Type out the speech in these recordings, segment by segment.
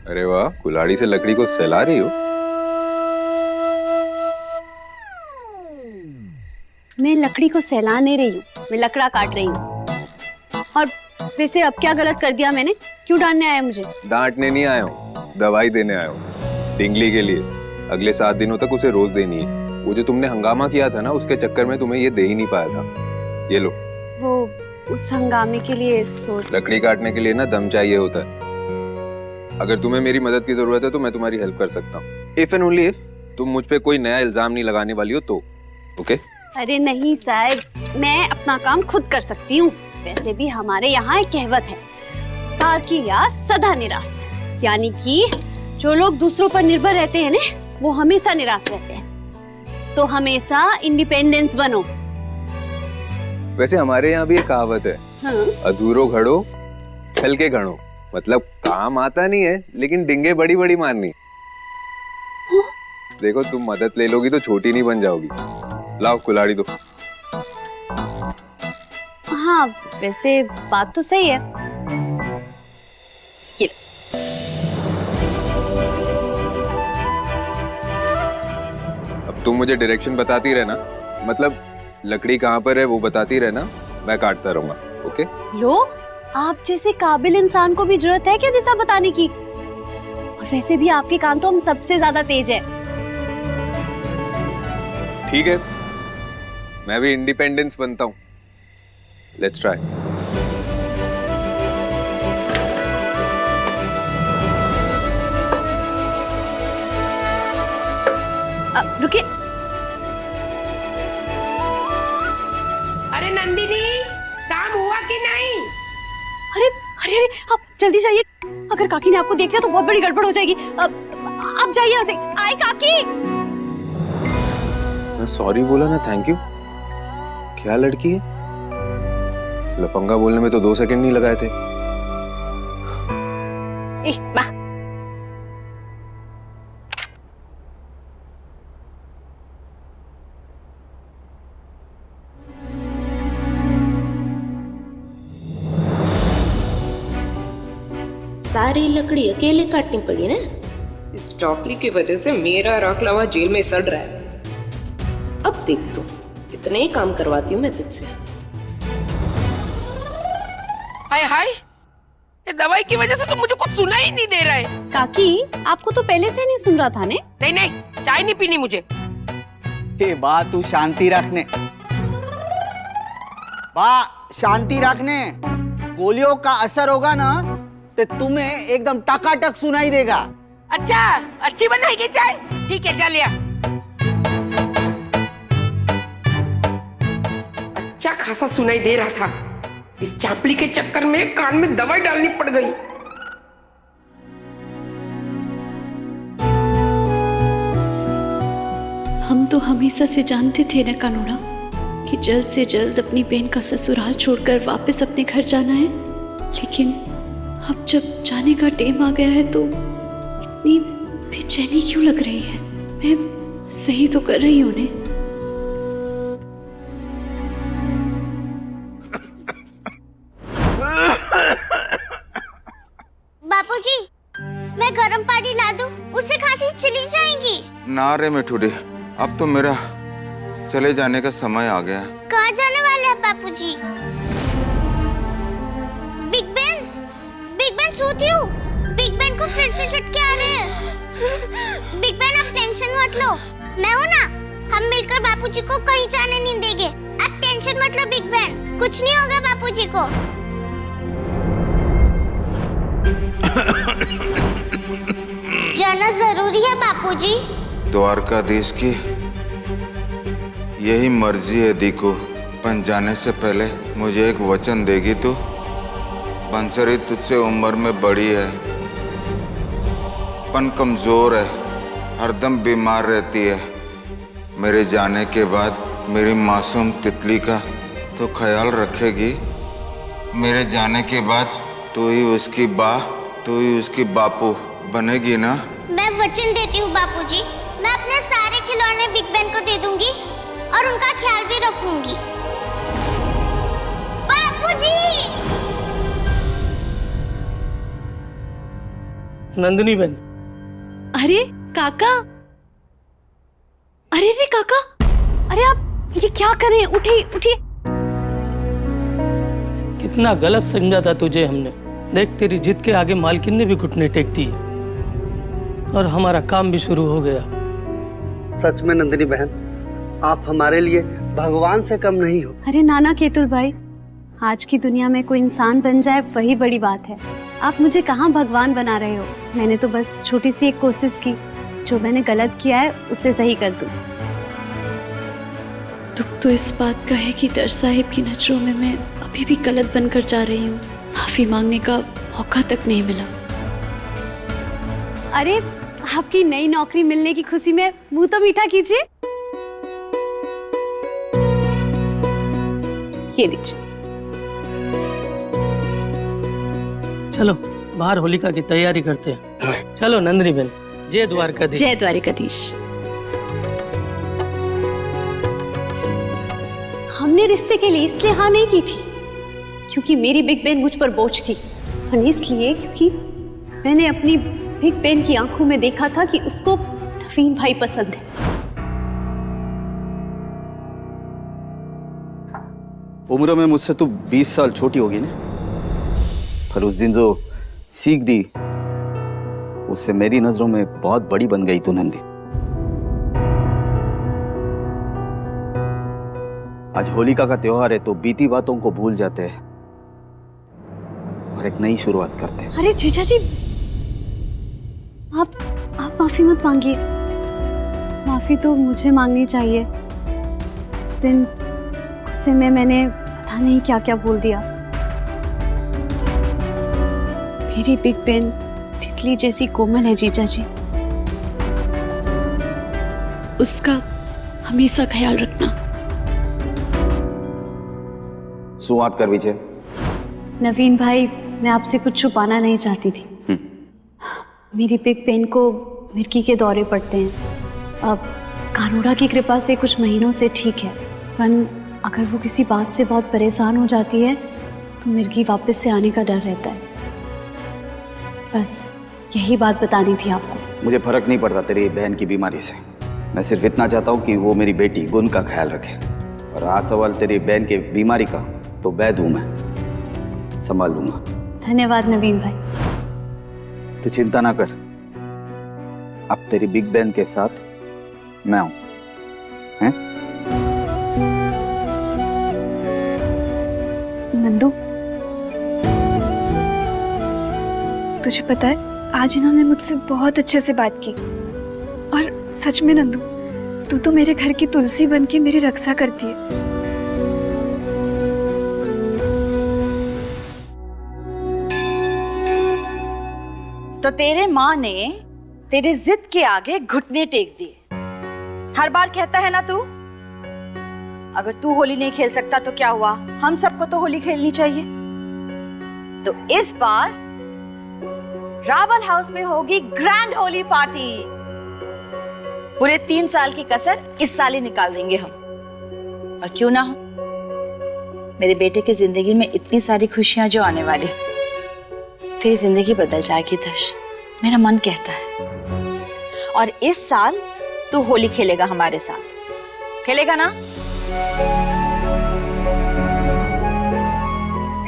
अरे वाह, कुल्हाड़ी से लकड़ी को सहला रही हो। मैं लकड़ी को सहला नहीं रही हूँ, मैं लकड़ा काट रही हूँ। और वैसे अब क्या गलत कर दिया मैंने? क्यों डांटने आया मुझे? डांटने नहीं आया हूँ, दवाई देने आया हूँ टिंगली के लिए। अगले 7 दिनों तक उसे रोज देनी है। वो जो तुमने हंगामा किया था ना, उसके चक्कर में तुम्हें ये दे ही नहीं पाया था। ये लो। वो उस हंगामे के लिए लकड़ी काटने के लिए ना दम चाहिए होता है। अगर तुम्हें मेरी मदद की जरूरत है तो मैं तुम्हारी हेल्प कर सकता हूँ। इफ एंड ओनली इफ तुम मुझ पे कोई नया इल्जाम नहीं लगाने वाली हो तो। ओके? अरे नहीं साहब, मैं अपना काम खुद कर सकती हूँ। वैसे भी हमारे यहाँ एक कहावत है, बाकी या सदा निराश। यानी कि जो लोग दूसरों पर निर्भर रहते हैं ना, वो हमेशा निराश रहते हैं। तो हमेशा इंडिपेंडेंस बनो। वैसे हमारे यहाँ भी एक कहावत है, हाँ? अधूरो घड़ो छल के घड़ो। मतलब काम आता नहीं है लेकिन डिंगे बड़ी बड़ी मारनी। देखो, तुम मदद ले लोगी तो छोटी नहीं बन जाओगी। लाओ कुल्हाड़ी दो। हाँ, वैसे बात तो सही है। ये अब तुम मुझे डायरेक्शन बताती रहना, मतलब लकड़ी कहाँ पर है वो बताती रहना, मैं काटता रहूंगा। ओके? लो, आप जैसे काबिल इंसान को भी जरूरत है क्या दिशा बताने की? और वैसे भी आपके कान तो हम सबसे ज्यादा तेज है। ठीक है, मैं भी इंडिपेंडेंस बनता हूँ। Let's try. रुकिए। अरे नंदिनी, काम हुआ कि नहीं? अरे अरे अरे, आप जल्दी जाइए। अगर काकी ने आपको देख लिया तो बहुत बड़ी गड़बड़ हो जाएगी। आप जाइए यहाँ से। आए काकी। मैं सॉरी बोला ना, थैंक यू। क्या लड़की है, लफंगा बोलने में तो 2 सेकंड नहीं लगाए थे। वाह। सारी लकड़ी अकेले काटनी पड़ी ना। इस टॉकली की वजह से मेरा राखलावा जेल में सड़ रहा है। अब देख तू, कितने ही काम करवाती हूँ मैं तुझसे। हाय हाय, ये दवाई की वजह से तो मुझे कुछ सुना ही नहीं दे रहा है। काकी, आपको तो पहले से नहीं सुन रहा था ने? नहीं नहीं, चाय नहीं पीनी मुझे। हे बा, तू शांति रखने। बा, शांति रखने। गोलियों का असर होगा ना तो तुम्हें एकदम टकाटक सुनाई देगा। अच्छा, अच्छी बनाएगी चाय? ठीक है, चल या। अच्छा खासा सुनाई दे रहा था। इस चापली के चक्कर में कान में दवाई डालनी पड़ गई। हम तो हमेशा से जानते थे न कानूड़ा कि जल्द से जल्द अपनी बहन का ससुराल छोड़कर वापस अपने घर जाना है, लेकिन अब जब जाने का टाइम आ गया है तो इतनी बेचैनी क्यों लग रही है? मैं सही तो कर रही हूँ ने? बापूजी, मैं गर्म पानी ला दूं, उससे खांसी चली जाएगी। ना रे मिठुडी, अब तो मेरा चले जाने का समय आ गया। कहाँ जाने वाले हैं बापूजी? बिग बैन सोती हूँ। बिग बैन को फिर से झटके आ रहे हैं। बिग बैन, आप टेंशन मत लो, मैं हूँ ना। हम मिलकर बापूजी को कहीं जाने नहीं देंगे। आप टेंशन मत लो बिग बैन, कुछ नहीं होगा बापूजी को। जाना जरूरी है बापूजी। द्वारकाधीश की यही मर्जी है दीकू, पन जाने से पहले मुझे एक वचन देगी तू? बंसरी तुझसे उम्र में बड़ी है, पन कमजोर है, हरदम बीमार रहती है। मेरे जाने के बाद मेरी मासूम तितली का तो ख्याल रखेगी। मेरे जाने के बाद तू ही उसकी बा, तू ही उसकी बापू बनेगी ना? मैं वचन देती हूँ बापूजी, मैं अपने सारे खिलौने बिग बैन को दे दूंगी और उनका ख्याल भी रखूंगी। बापूजी! नंदिनी बहन। अरे काका, अरे रे काका, अरे आप ये क्या कर रहे हैं? उठिए उठिए। कितना गलत समझा था तुझे हमने। देख तेरी जिद के आगे मालकिन ने भी घुटने टेक दिए और हमारा काम भी शुरू हो गया। सच में नंदिनी बहन, आप हमारे लिए भगवान से कम नहीं हो। अरे नाना केतुल भाई, आज की दुनिया में कोई इंसान बन जाए वही बड़ी बात है। आप मुझे कहाँ भगवान बना रहे हो? मैंने तो बस छोटी सी एक कोशिश की, जो मैंने गलत किया है उसे सही कर दूं। दुख तो इस बात का है कि दर साहिब की नजरों में मैं अभी भी गलत बनकर जा रही हूँ। माफी मांगने का मौका तक नहीं मिला। अरे आपकी नई नौकरी मिलने की खुशी में मुंह तो मीठा कीजिए। ये लीजिए। चलो बाहर होलिका की तैयारी करते हैं। चलो नंदिनी बहन, जय द्वारकाधीश। जय द्वारकाधीश। हमने रिश्ते के लिए इसलिए हाँ नहीं की थी क्योंकि मेरी बिग बहन मुझ पर बोझ थी, और इसलिए क्योंकि मैंने अपनी बिग बहन की आंखों में देखा था कि उसको नवीन भाई पसंद है। उम्र में मुझसे तू 20 साल छोटी होगी ना, पर उस दिन जो सीख दी उससे मेरी नजरों में बहुत बड़ी बन गई तू नंदी। आज होलिका का त्योहार है तो बीती बातों को भूल जाते हैं और एक नई शुरुआत करते हैं। अरे जीजा जी, आप माफी मत मांगिए। माफी तो मुझे मांगनी चाहिए। उस दिन गुस्से में मैंने पता नहीं क्या क्या बोल दिया। मेरी बिग बहन तितली जैसी कोमल है जीजा जी। उसका हमेशा ख्याल रखना। शुरुआत कर विजय। नवीन भाई, मैं आपसे कुछ छुपाना नहीं चाहती थी। मेरी बिग बहन को मिर्गी के दौरे पड़ते हैं। अब कानूड़ा की कृपा से कुछ महीनों से ठीक है, पर अगर वो किसी बात से बहुत परेशान हो जाती है तो मिर्गी वापस से आने का डर रहता है। बस यही बात बतानी थी आपको। मुझे फर्क नहीं पड़ता तेरी बहन की बीमारी से। मैं सिर्फ इतना चाहता हूँ कि वो मेरी बेटी गुन का ख्याल रखे। और रहा सवाल तेरी बहन की बीमारी का, तो वैद हूं मैं, संभाल लूंगा। धन्यवाद नवीन भाई। तू चिंता ना कर, अब तेरी बिग बहन के साथ मैं हूं, हैं? नंदू, तुझे पता है आज इन्होंने मुझसे बहुत अच्छे से बात की। और सच में नंदू, तू तो मेरे घर की तुलसी बन के मेरी रक्षा करती है। तो तेरे माँ ने तेरी जिद के आगे घुटने टेक दिए। हर बार कहता है ना तू, अगर तू होली नहीं खेल सकता तो क्या हुआ, हम सबको तो होली खेलनी चाहिए। तो इस बार रावल हाउस में होगी ग्रैंड होली पार्टी। पूरे 3 साल की कसर इस साल ही निकाल देंगे हम। और क्यों ना हो, मेरे बेटे की जिंदगी में इतनी सारी खुशियां जो आने वाली, तेरी जिंदगी बदल जाएगी दर्श, मेरा मन कहता है। और इस साल तू होली खेलेगा हमारे साथ, खेलेगा ना?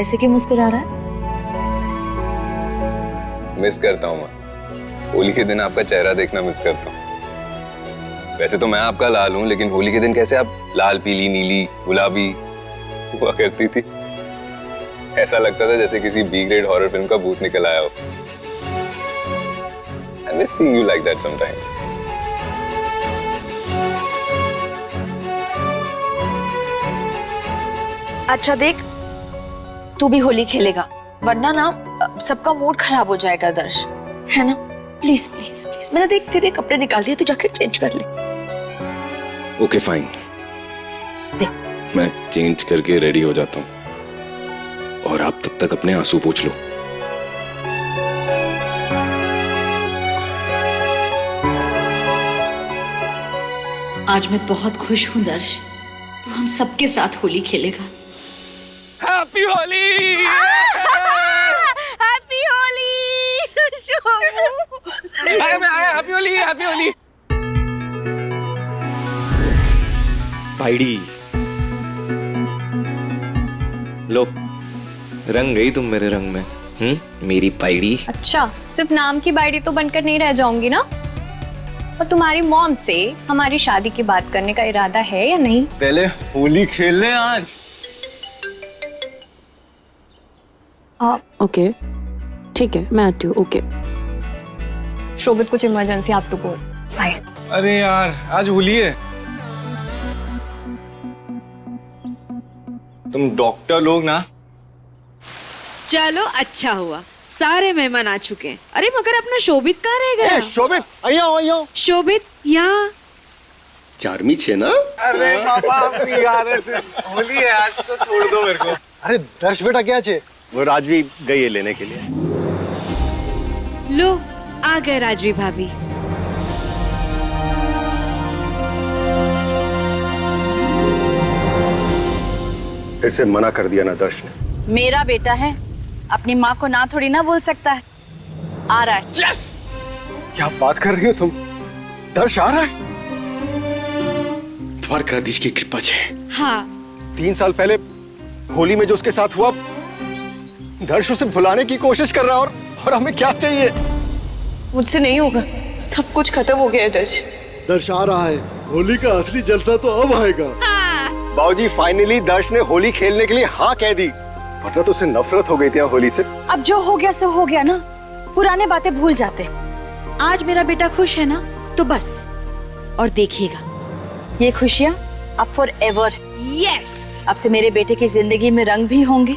ऐसे क्यों मुस्कुरा रहा है? मिस करता हूँ मैं होली के दिन आपका चेहरा देखना मिस करता हूँ। वैसे तो मैं आपका लाल हूँ, लेकिन होली के दिन कैसे आप लाल, पीली, नीली, गुलाबी हुआ करती थी। ऐसा लगता था जैसे किसी बी ग्रेड हॉरर फिल्म का भूत निकल आया हो। I miss seeing you like that sometimes. अच्छा देख, तू भी होली खेलेगा, वरना ना सबका मूड खराब हो जाएगा दर्श, है ना? प्लीज प्लीज प्लीज, मैंने देख तेरे कपड़े निकाल दिए, तू जाकर चेंज कर ले। ओके फाइन, देख मैं चेंज करके रेडी हो जाता हूँ और आप तब तक अपने आंसू पोंछ लो। आज मैं बहुत खुश हूँ दर्श, तू हम सबके साथ होली खेलेगा। हैप्पी होली! हैप्पी होली! मैं आया। Happy Holi, happy Holi. पाइडी लो, रंग गई तुम मेरे रंग में। मेरी पाइडी। अच्छा, सिर्फ नाम की बाइडी तो बनकर नहीं रह जाऊंगी ना? और तुम्हारी मॉम से हमारी शादी की बात करने का इरादा है या नहीं? पहले होली खेल लें आज। ओके ठीक है, मैं आती हूँ। ओके शोभित, कुछ इमरजेंसी, आप रुको। बाय। अरे यार, आज होली है। तुम डॉक्टर लोग ना। चलो अच्छा हुआ, सारे मेहमान आ चुके हैं। अरे मगर अपना शोभित कहाँ रह गया? शोभित, आइयो। शोभित यहाँ। चार्मी छे ना? अरे पापा, अपनी आदत है। होली है आज, तो छोड़ दो मेरे को। अरे दर्श बेटा क्या छे? वो राजवी गई है लेने के लिए। लो, आ गए राजवी भाभी। फिर से मना कर दिया ना दर्श ने। मेरा बेटा है, अपनी माँ को ना थोड़ी ना बोल सकता है। आ रहा है। यस! क्या बात कर रही हो तुम? दर्श आ रहा है? द्वारकाधीश की कृपा है। हाँ। 3 साल पहले होली में जो उसके साथ हुआ, दर्श उसे भुलाने की कोशिश कर रहा है, और हमें क्या चाहिए? मुझसे नहीं होगा, सब कुछ खत्म हो गया है दर्श। दर्श आ रहा है, होली का असली जलसा तो अब आएगा। बाबूजी, फाइनली दर्श ने होली खेलने के लिए हाँ कह दी, वरना तो उसे नफरत हो गई थी होली से। अब जो हो गया सो हो गया ना, पुराने बातें भूल जाते। आज मेरा बेटा खुश है ना, तो बस। और देखिएगा, ये खुशियाँ अब फॉर एवर। यस, अब से मेरे बेटे की जिंदगी में रंग भी होंगे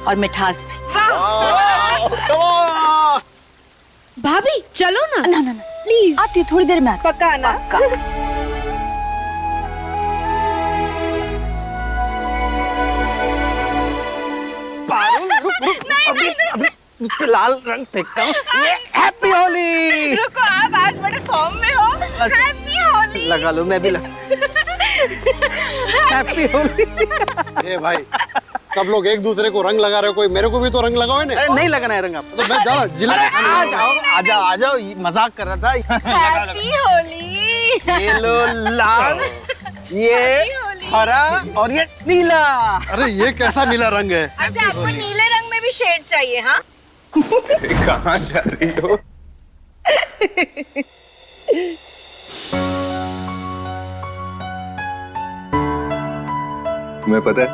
और मिठास भी। भाभी चलो ना। ना प्लीज। आती हूँ थोड़ी देर में। पक्का ना? नहीं, लाल रंग फेंकता हूँ। ये हैप्पी होली। रुको, आप आज बड़े फॉर्म में हो। हैप्पी होली। लगा लो, मैं भी हैप्पी होली। ए भाई, सब लोग एक दूसरे को रंग लगा रहे हो, कोई मेरे को भी तो रंग लगाओ ना। अरे नहीं लगाना है रंग आप। तो मैं जा जिला। आ जाओ, मजाक कर रहा था। हैप्पी होली। ये लो लाल, ये हरा और ये नीला। अरे ये कैसा नीला रंग है? अच्छा, आपको नीले रंग में भी शेड चाहिए? हाँ। कहाँ जा रही हो? तुम्हें पता है,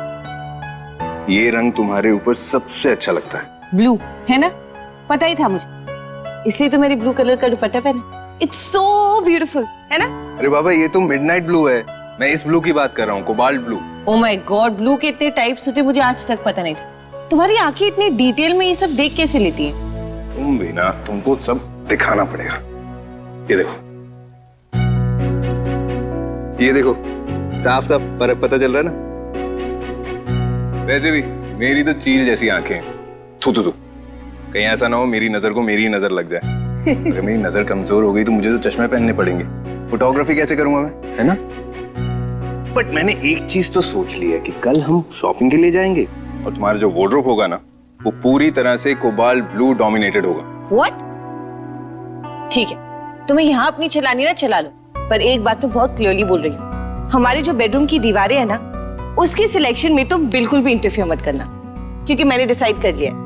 ये रंग तुम्हारे ऊपर सबसे अच्छा लगता है। ब्लू है ना? पता ही था मुझे, इसलिए तो मेरी ब्लू कलर का दुपट्टा पहना। इट्स सो ब्यूटीफुल, है ना? अरे बाबा, ये तो मिडनाइट ब्लू है। मैं इस ब्लू की बात कर रहा हूँ, cobalt blue. Oh my God, blue के इतने टाइप्स होते मुझे आज तक पता नहीं था। तुम्हारी आंखें इतनी डिटेल में ये सब देख कैसे लेती हैं? तुम भी ना, तुमको सब दिखाना पड़ेगा। ये देखो, ये देखो, साफ साफ फर्क पता चल रहा है ना? वैसे भी मेरी तो चील जैसी आंखें हैं। थू थू थू, कहीं ऐसा ना हो मेरी नजर को मेरी नजर लग जाए। अगर मेरी नजर कमजोर हो गई तो मुझे तो चश्मे पहनने पड़ेंगे। फोटोग्राफी कैसे करूंगा मैं, है ना? बट मैंने एक चीज तो सोच ली है कि कल हम शॉपिंग के लिए जाएंगे और तुम्हारा जो वार्डरोब होगा ना, वो पूरी तरह से कोबाल्ट ब्लू डोमिनेटेड होगा। व्हाट? ठीक है, तुम्हें यहाँ अपनी चलानी ना चला लो, पर एक बात मैं बहुत क्लियरली बोल रही हूँ, हमारी जो बेडरूम की दीवारें है ना, उसकी सिलेक्शन में तुम बिल्कुल भी इंटरफेयर मत करना, क्योंकि मैंने डिसाइड कर लिया है,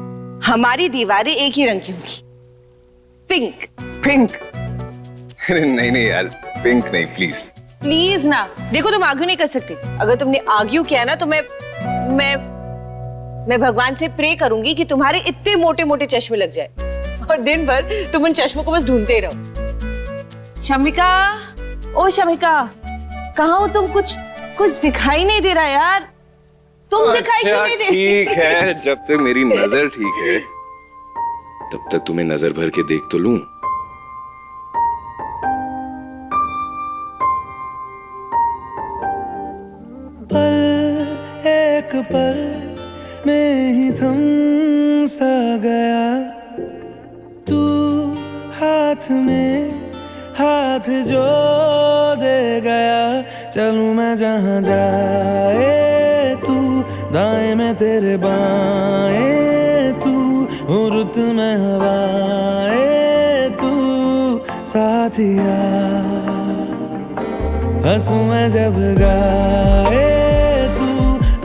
हमारी दीवारें एक ही रंग की होंगी, पिंक। पिंक? अरे नहीं नहीं यार, पिंक नहीं, प्लीज प्लीज ना। देखो, तुम आर्ग्यू नहीं कर सकते। अगर तुमने आर्ग्यू किया ना तो मैं भगवान से प्रे करूंगी कि तुम्हारे इतने मोटे मोटे चश्मे लग जाए और दिन भर तुम उन चश्मों को बस ढूंढते रहो। शमिका, ओ शमिका, कहाँ हो तुम? कुछ दिखाई नहीं दे रहा यार। तुम दिखाई क्यों नहीं दे? ठीक है, जब तक मेरी नजर ठीक है तब तक तुम्हें नजर भर के देख तो लूं। पल एक पल में ही थम सा गया, तू हाथ में हाथ जो दे गया, चलूं मैं जहां जाए तू, दाएं में तेरे बाएं तू, रुत में हवाएं साथिया, हंसू मैं जब गाए तू,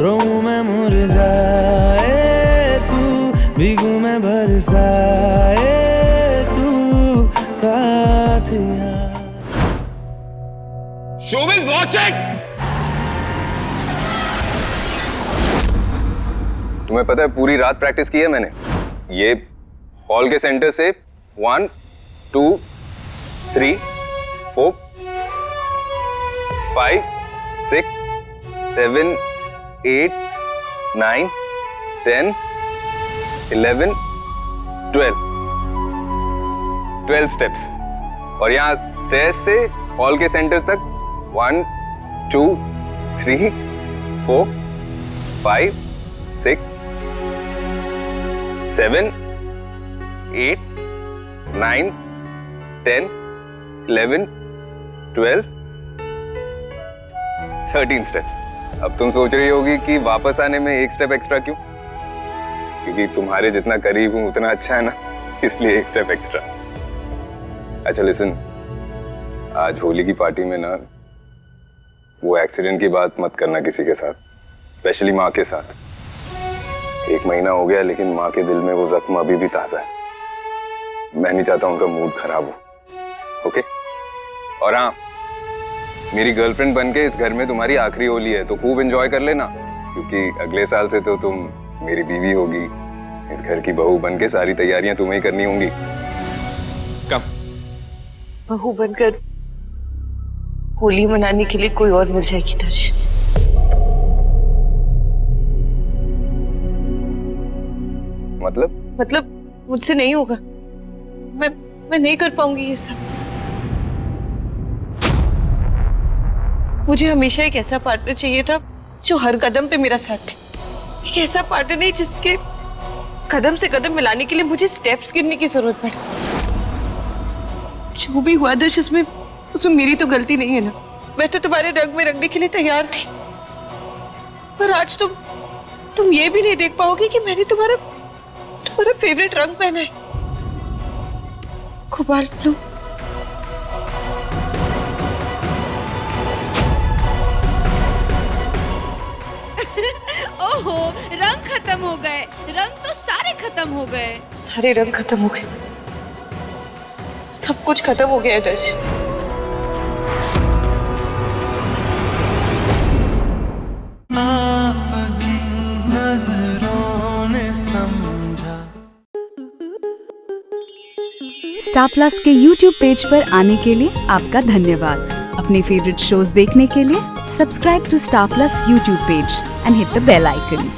रोऊं मैं मुरझाए तू, भीगू मैं बरसाए तू साथिया। Showbiz watch it. तुम्हें पता है पूरी रात प्रैक्टिस की है मैंने। ये हॉल के सेंटर से 1 2 3 4 5 6 7 8 9 10 11 12 स्टेप्स, और यहाँ स्टेयर्स से हॉल के सेंटर तक 1 2 3 4 5 6 7 8 9 10 11 12 13 स्टेप्स। अब तुम सोच रही होगी कि वापस आने में एक स्टेप एक्स्ट्रा क्यों? क्योंकि तुम्हारे जितना करीब हूं उतना अच्छा है ना, इसलिए एक स्टेप एक्स्ट्रा। अच्छा लिसन, आज होली की पार्टी में ना वो एक्सीडेंट की बात मत करना किसी के साथ, स्पेशली माँ के साथ। 1 महीना हो गया लेकिन माँ के दिल में वो जख्म अभी भी ताजा है। मैं नहीं चाहता उनका मूड खराब हो। ओके? और हाँ, मेरी गर्लफ्रेंड बनके इस घर में तुम्हारी आखिरी होली है, तो खूब एंजॉय कर लेना, क्योंकि अगले साल से तो तुम मेरी बीवी होगी। इस घर की बहू बनके सारी तैयारियां तुम्हें ही करनी होंगी। कम बहू बनकर होली मनाने के लिए कोई और मिल जाएगी दर्श। मतलब मुझसे नहीं होगा। मैं नहीं कर पाऊंगी ये सब। मुझे हमेशा एक ऐसा पार्टनर चाहिए था जो हर कदम पे मेरा साथ दे। एक ऐसा पार्टनर नहीं जिसके कदम से कदम मिलाने के लिए मुझे स्टेप्स गिनने की जरूरत पड़े। जो भी हुआ दर्श, उसमें मेरी तो गलती नहीं है ना। मैं तो तुम्हारे रंग में रंगने के लिए तैयार थी, पर आज तुम ये भी नहीं देख पाओगे कि मैंने तुम्हारा फेवरेट रंग पहना है, कोबाल्ट ब्लू। ओहो, रंग खत्म हो गए। रंग तो सारे खत्म हो गए। सारे रंग खत्म हो गए, सब कुछ खत्म हो गया है दर्श। स्टार प्लस के YouTube पेज पर आने के लिए आपका धन्यवाद। अपने फेवरेट शोज देखने के लिए subscribe to Star Plus YouTube page and hit the bell icon.